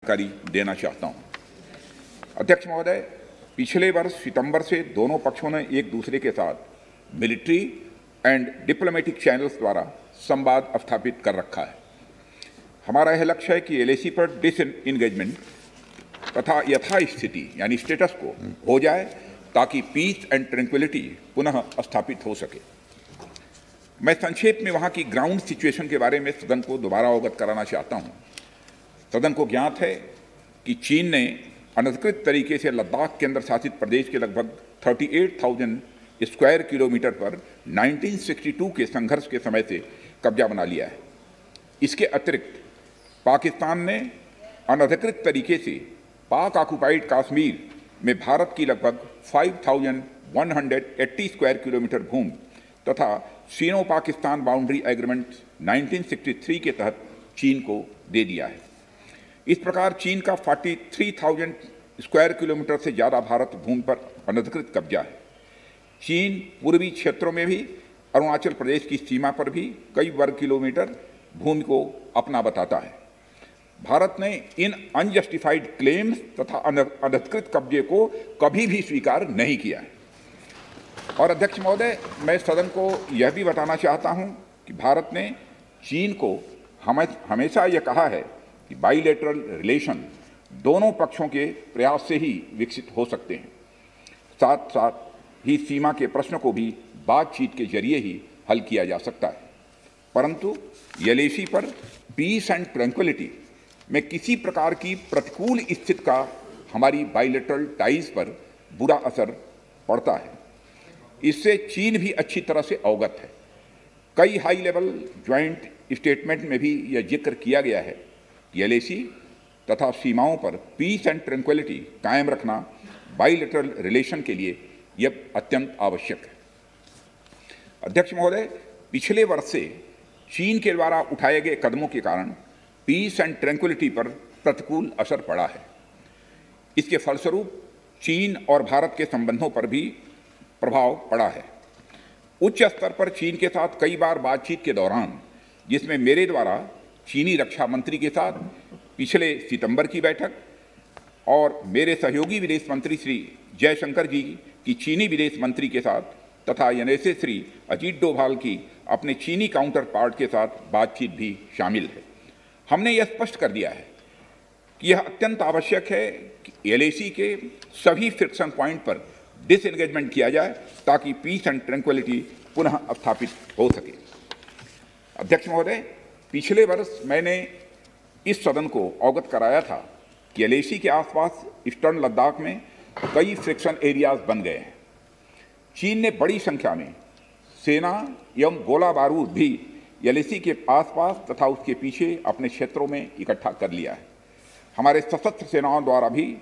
जानकारी देना चाहता हूं। अध्यक्ष महोदय, पिछले वर्ष सितंबर से दोनों पक्षों ने एक दूसरे के साथ मिलिट्री एंड डिप्लोमेटिक चैनल्स द्वारा संवाद स्थापित कर रखा है। हमारा यह लक्ष्य है कि एलएसी पर डिसएंगेजमेंट तथा यथास्थिति यानी स्टेटस को हो जाए ताकि पीस एंड ट्रैंक्विलिटी पुनः स्थापित हो सके। मैं संक्षेप में वहां की ग्राउंड सिचुएशन के बारे में सदन को दोबारा अवगत कराना चाहता हूं। सदन को ज्ञात है कि चीन ने अनधिकृत तरीके से लद्दाख केंद्र शासित प्रदेश के लगभग 38,000 स्क्वायर किलोमीटर पर 1962 के संघर्ष के समय से कब्जा बना लिया है। इसके अतिरिक्त पाकिस्तान ने अनधिकृत तरीके से पाक ऑक्युपाइड कश्मीर में भारत की लगभग 5,180 स्क्वायर किलोमीटर भूमि तथा सीनो पाकिस्तान बाउंड्री एग्रीमेंट 1963 के तहत चीन को दे दिया है। इस प्रकार चीन का 43,000 स्क्वायर किलोमीटर से ज़्यादा भारत भूमि पर अनधिकृत कब्जा है। चीन पूर्वी क्षेत्रों में भी अरुणाचल प्रदेश की सीमा पर भी कई वर्ग किलोमीटर भूमि को अपना बताता है। भारत ने इन अनजस्टिफाइड क्लेम्स तथा अनधिकृत कब्जे को कभी भी स्वीकार नहीं किया है। और अध्यक्ष महोदय, मैं सदन को यह भी बताना चाहता हूं कि भारत ने चीन को हमेशा यह कहा है कि बाइलेटरल रिलेशन दोनों पक्षों के प्रयास से ही विकसित हो सकते हैं। साथ साथ ही सीमा के प्रश्न को भी बातचीत के जरिए ही हल किया जा सकता है। परंतु एलएसी पर पीस एंड ट्रैंक्विलिटी में किसी प्रकार की प्रतिकूल स्थिति का हमारी बाइलेटरल टाइज पर बुरा असर पड़ता है। इससे चीन भी अच्छी तरह से अवगत है। कई हाई लेवल ज्वाइंट स्टेटमेंट में भी यह जिक्र किया गया है कि एलएसी तथा सीमाओं पर पीस एंड ट्रैंक्विलिटी कायम रखना बाइलेटरल रिलेशन के लिए यह अत्यंत आवश्यक है। अध्यक्ष महोदय, पिछले वर्ष से चीन के द्वारा उठाए गए कदमों के कारण पीस एंड ट्रैंक्विलिटी पर प्रतिकूल असर पड़ा है। इसके फलस्वरूप चीन और भारत के संबंधों पर भी प्रभाव पड़ा है। उच्च स्तर पर चीन के साथ कई बार बातचीत के दौरान, जिसमें मेरे द्वारा चीनी रक्षा मंत्री के साथ पिछले सितंबर की बैठक और मेरे सहयोगी विदेश मंत्री श्री जयशंकर जी की चीनी विदेश मंत्री के साथ तथा एनएसए श्री अजीत डोभाल की अपने चीनी काउंटर पार्ट के साथ बातचीत भी शामिल है। हमने यह स्पष्ट कर दिया है कि यह अत्यंत आवश्यक है कि एलएसी के सभी फ्रिक्शन पॉइंट पर डिसएंगेजमेंट किया जाए ताकि पीस एंड ट्रैंक्विलिटी पुनः स्थापित हो सके। अध्यक्ष महोदय, पिछले वर्ष मैंने इस सदन को अवगत कराया था कि एलएसी के आसपास ईस्टर्न लद्दाख में कई फ्रिक्शन एरियाज बन गए हैं। चीन ने बड़ी संख्या में सेना एवं गोला बारूद भी एलएसी के आसपास तथा उसके पीछे अपने क्षेत्रों में इकट्ठा कर लिया है। हमारे सशस्त्र सेनाओं द्वारा भी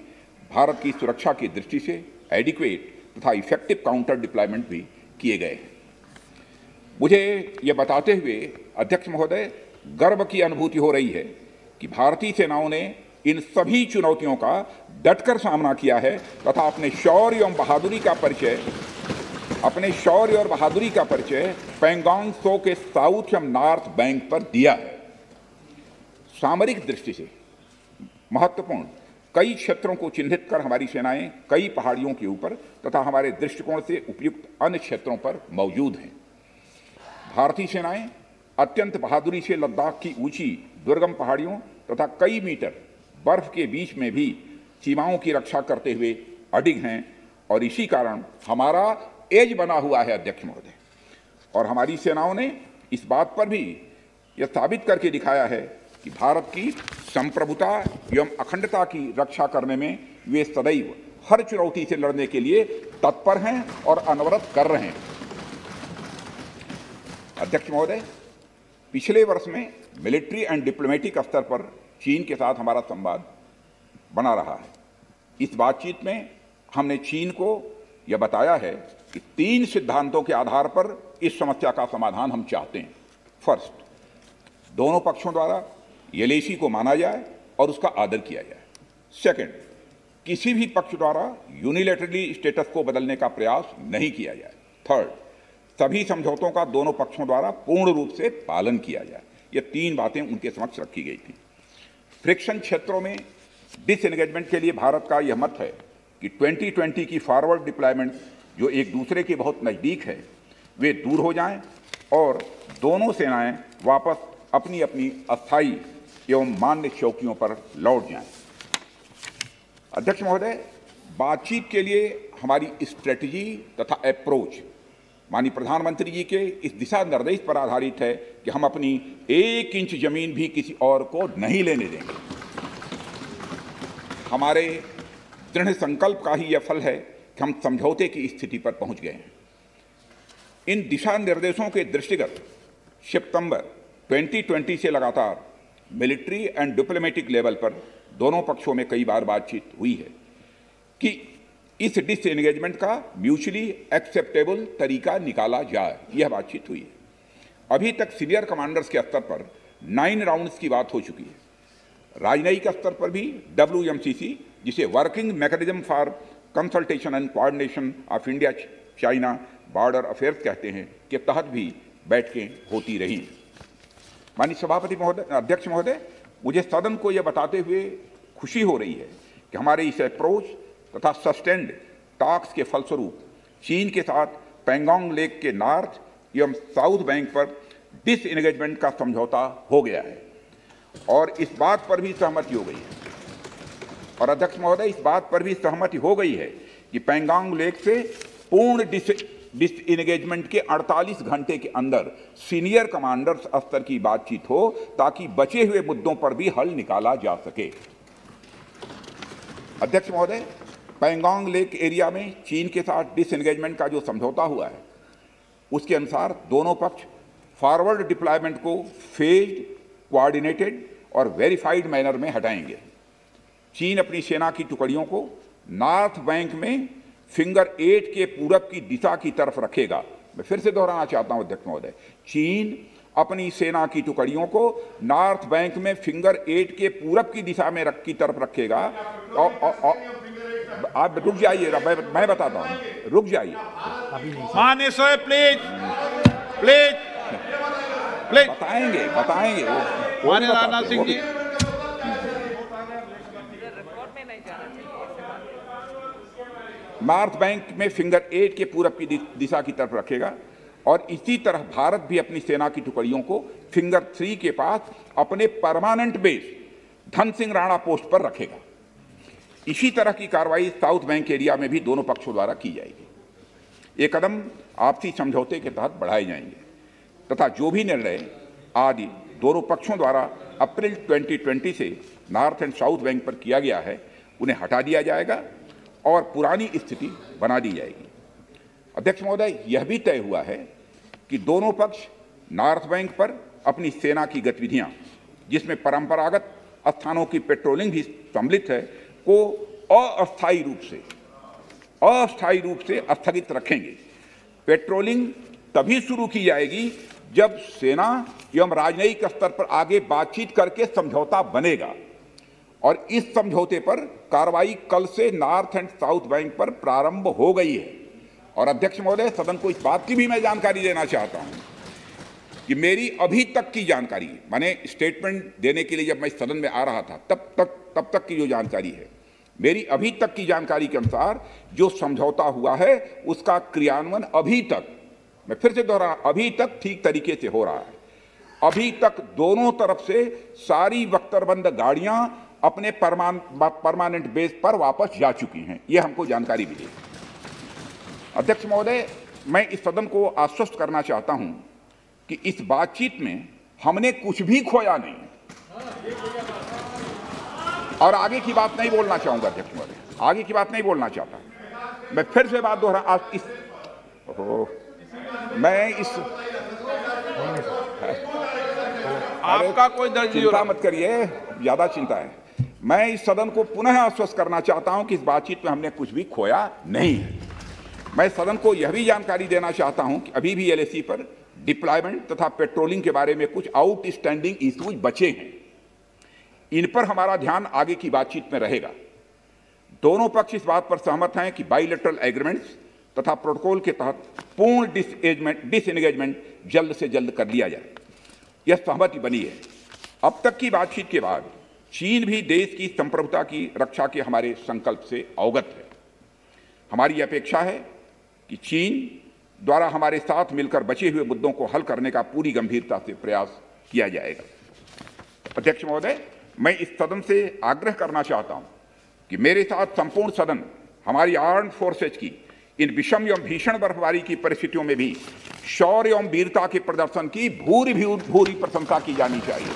भारत की सुरक्षा की दृष्टि से एडिक्वेट तथा इफेक्टिव काउंटर डिप्लॉयमेंट भी किए गए हैं। मुझे यह बताते हुए अध्यक्ष महोदय गर्व की अनुभूति हो रही है कि भारतीय सेनाओं ने इन सभी चुनौतियों का डटकर सामना किया है तथा अपने शौर्य और बहादुरी का परिचय पैंगोंग त्सो के साउथ एवं नॉर्थ बैंक पर दिया है। सामरिक दृष्टि से महत्वपूर्ण कई क्षेत्रों को चिन्हित कर हमारी सेनाएं कई पहाड़ियों के ऊपर तथा हमारे दृष्टिकोण से उपयुक्त अन्य क्षेत्रों पर मौजूद हैं। भारतीय सेनाएं अत्यंत बहादुरी से लद्दाख की ऊंची दुर्गम पहाड़ियों तथा कई मीटर बर्फ के बीच में भी सीमाओं की रक्षा करते हुए अडिग हैं और इसी कारण हमारा एज बना हुआ है अध्यक्ष महोदय। और हमारी सेनाओं ने इस बात पर भी यह साबित करके दिखाया है कि भारत की संप्रभुता एवं अखंडता की रक्षा करने में वे सदैव हर चुनौती से लड़ने के लिए तत्पर हैं और अनवरत कर रहे हैं। अध्यक्ष महोदय, पिछले वर्ष में मिलिट्री एंड डिप्लोमेटिक स्तर पर चीन के साथ हमारा संवाद बना रहा है। इस बातचीत में हमने चीन को यह बताया है कि 3 सिद्धांतों के आधार पर इस समस्या का समाधान हम चाहते हैं। फर्स्ट, दोनों पक्षों द्वारा एलएसी को माना जाए और उसका आदर किया जाए। सेकंड, किसी भी पक्ष द्वारा यूनिलैटरली स्टेटस को बदलने का प्रयास नहीं किया जाए। थर्ड, सभी समझौतों का दोनों पक्षों द्वारा पूर्ण रूप से पालन किया जाए। ये 3 बातें उनके समक्ष रखी गई थी। फ्रिक्शन क्षेत्रों में डिसएंगेजमेंट के लिए भारत का यह मत है कि 2020 की फॉरवर्ड डिप्लॉयमेंट जो एक दूसरे के बहुत नज़दीक है वे दूर हो जाएं और दोनों सेनाएं वापस अपनी अपनी अस्थायी एवं मान्य चौकियों पर लौट जाएं। अध्यक्ष महोदय, बातचीत के लिए हमारी स्ट्रेटजी तथा अप्रोच माननीय प्रधानमंत्री जी के इस दिशा निर्देश पर आधारित है कि हम अपनी 1 इंच जमीन भी किसी और को नहीं लेने देंगे। हमारे दृढ़ संकल्प का ही यह फल है कि हम समझौते की स्थिति पर पहुंच गए हैं। इन दिशा निर्देशों के दृष्टिगत सितंबर 2020 से लगातार मिलिट्री एंड डिप्लोमेटिक लेवल पर दोनों पक्षों में कई बार बातचीत हुई है कि इस डिसएंगेजमेंट का म्यूचुअली एक्सेप्टेबल तरीका निकाला जाए। यह बातचीत हुई है। अभी तक सीनियर कमांडर्स के स्तर पर 9 राउंड्स की बात हो चुकी है। राजनयिक स्तर पर भी WMCC, जिसे working mechanism for consultation and coordination of India China border affairs कहते हैं, के तहत भी बैठकें होती रही। माननीय सभापति महोदय, अध्यक्ष महोदय, मुझे सदन को यह बताते हुए खुशी हो रही है कि हमारे इस अप्रोच तथा सस्टेन्ड टॉक्स के फलस्वरूप चीन के साथ पैंगोंग लेक के नॉर्थ एवं साउथ बैंक पर डिसएंगेजमेंट का समझौता हो गया है और इस बात पर भी सहमति हो गई है। और अध्यक्ष महोदय, इस बात पर भी सहमति हो गई है कि पैंगोंग लेक से पूर्ण डिसएंगेजमेंट के 48 घंटे के अंदर सीनियर कमांडर्स स्तर की बातचीत हो ताकि बचे हुए मुद्दों पर भी हल निकाला जा सके। अध्यक्ष महोदय, पैंगोंग लेक एरिया में चीन के साथ डिसएंगेजमेंट का जो समझौता हुआ है उसके अनुसार दोनों पक्ष फॉरवर्ड डिप्लॉयमेंट को फेज्ड, कोऑर्डिनेटेड और वेरीफाइड मैनर में हटाएंगे। चीन अपनी सेना की टुकड़ियों को नॉर्थ बैंक में फिंगर 8 के पूरब की दिशा की तरफ रखेगा। मैं फिर से दोहराना चाहता हूं अध्यक्ष महोदय, चीन अपनी सेना की टुकड़ियों को नॉर्थ बैंक में फिंगर 8 के पूरब की दिशा में की तरफ रखेगा। आप रुक जाइए, मैं बताता हूँ, रुक जाइए। माननीय सर, प्लीज प्लीज प्लीज बताएंगे माननीय राजनाथ सिंह जी। नॉर्थ बैंक में फिंगर 8 के पूरब की दिशा की तरफ रखेगा और इसी तरह भारत भी अपनी सेना की टुकड़ियों को फिंगर 3 के पास अपने permanent base Dhan Singh Rana post पर रखेगा। इसी तरह की कार्रवाई साउथ बैंक एरिया में भी दोनों पक्षों द्वारा की जाएगी। ये कदम आपसी समझौते के तहत बढ़ाए जाएंगे तथा जो भी निर्णय आदि दोनों पक्षों द्वारा अप्रैल 2020 से नॉर्थ एंड साउथ बैंक पर किया गया है उन्हें हटा दिया जाएगा और पुरानी स्थिति बना दी जाएगी। अध्यक्ष महोदय, यह भी तय हुआ है कि दोनों पक्ष नॉर्थ बैंक पर अपनी सेना की गतिविधियां, जिसमें परंपरागत स्थानों की पेट्रोलिंग भी सम्मिलित है, को अस्थायी रूप से स्थगित रखेंगे। पेट्रोलिंग तभी शुरू की जाएगी जब सेना एवं राजनयिक स्तर पर आगे बातचीत करके समझौता बनेगा और इस समझौते पर कार्रवाई कल से नॉर्थ एंड साउथ बैंक पर प्रारंभ हो गई है। और अध्यक्ष महोदय, सदन को इस बात की भी मैं जानकारी देना चाहता हूं कि मेरी अभी तक की जानकारी, माने स्टेटमेंट देने के लिए जब मैं सदन में आ रहा था तब तक की जो जानकारी है, मेरी अभी तक की जानकारी के अनुसार जो समझौता हुआ है उसका क्रियान्वयन अभी तक, मैं फिर से दोहरा, अभी तक ठीक तरीके से हो रहा है। अभी तक दोनों तरफ से सारी बख्तरबंद गाड़ियां अपने परमानेंट बेस पर वापस जा चुकी हैं, यह हमको जानकारी मिली। अध्यक्ष महोदय, मैं इस सदन को आश्वस्त करना चाहता हूं कि इस बातचीत में हमने कुछ भी खोया नहीं और आगे की बात नहीं बोलना चाहूंगा। अध्यक्ष महोदय, आगे की बात नहीं बोलना चाहता। मैं फिर से बात दोहरा, आपका कोई दर्ज चिंता मत करिए, ज्यादा चिंता है। मैं इस सदन को पुनः आश्वस्त करना चाहता हूं कि इस बातचीत में हमने कुछ भी खोया नहीं है। मैं सदन को यह भी जानकारी देना चाहता हूं कि अभी भी LAC पर डिप्लॉयमेंट तथा पेट्रोलिंग के बारे में कुछ आउटस्टैंडिंग इश्यूज बचे हैं। इन पर हमारा ध्यान आगे की बातचीत में रहेगा। दोनों पक्ष इस बात पर सहमत हैं कि बाइलेटरल एग्रीमेंट्स तथा प्रोटोकॉल के तहत पूर्ण डिसएंगेजमेंट जल्द से जल्द कर लिया जाए। यह सहमति बनी है। अब तक की बातचीत के बाद चीन भी देश की संप्रभुता की रक्षा के हमारे संकल्प से अवगत है। हमारी अपेक्षा है कि चीन द्वारा हमारे साथ मिलकर बचे हुए मुद्दों को हल करने का पूरी गंभीरता से प्रयास किया जाएगा। अध्यक्ष महोदय, मैं इस सदन से आग्रह करना चाहता हूं कि मेरे साथ संपूर्ण सदन हमारी आर्म्ड फोर्सेज की इन विषम एवं भीषण बर्फबारी की परिस्थितियों में भी शौर्य एवं वीरता के प्रदर्शन की भूरी प्रशंसा की जानी चाहिए।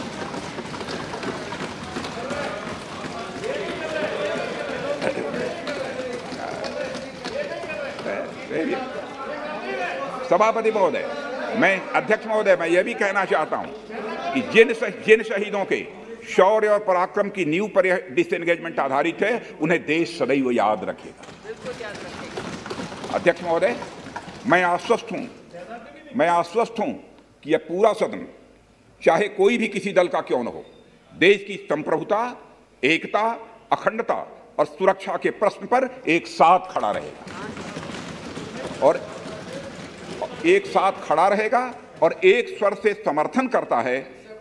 सभापति महोदय, अध्यक्ष महोदय, मैं यह भी कहना चाहता हूं कि जिन शहीदों के शौर्य और पराक्रम की नींव पर यह डिसएंगेजमेंट आधारित है, उन्हें देश सदैव याद रखेगा। अध्यक्ष महोदय, मैं आश्वस्त हूं कि यह पूरा सदन, चाहे कोई भी किसी दल का क्यों न हो, देश की संप्रभुता, एकता, अखंडता और सुरक्षा के प्रश्न पर एक साथ खड़ा रहेगा और एक स्वर से समर्थन करता है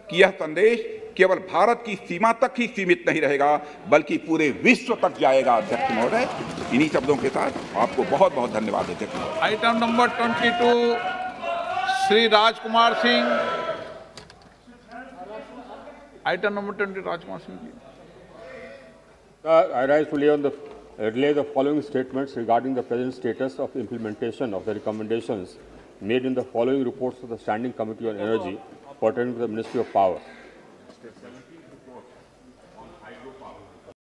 कि यह संदेश केवल भारत की सीमा तक ही सीमित नहीं रहेगा, बल्कि पूरे विश्व तक जाएगा। अध्यक्ष महोदय, इन्हीं शब्दों के साथ आपको बहुत बहुत धन्यवाद। अध्यक्ष महोदय, item number 22 Shri Rajkumar Singh. Item number 20 Rajkumar Singh ji. I rise to relay the following statements regarding the present status of implementation of the recommendations made in the following reports of the Standing Committee on Energy pertaining to the Ministry of Power.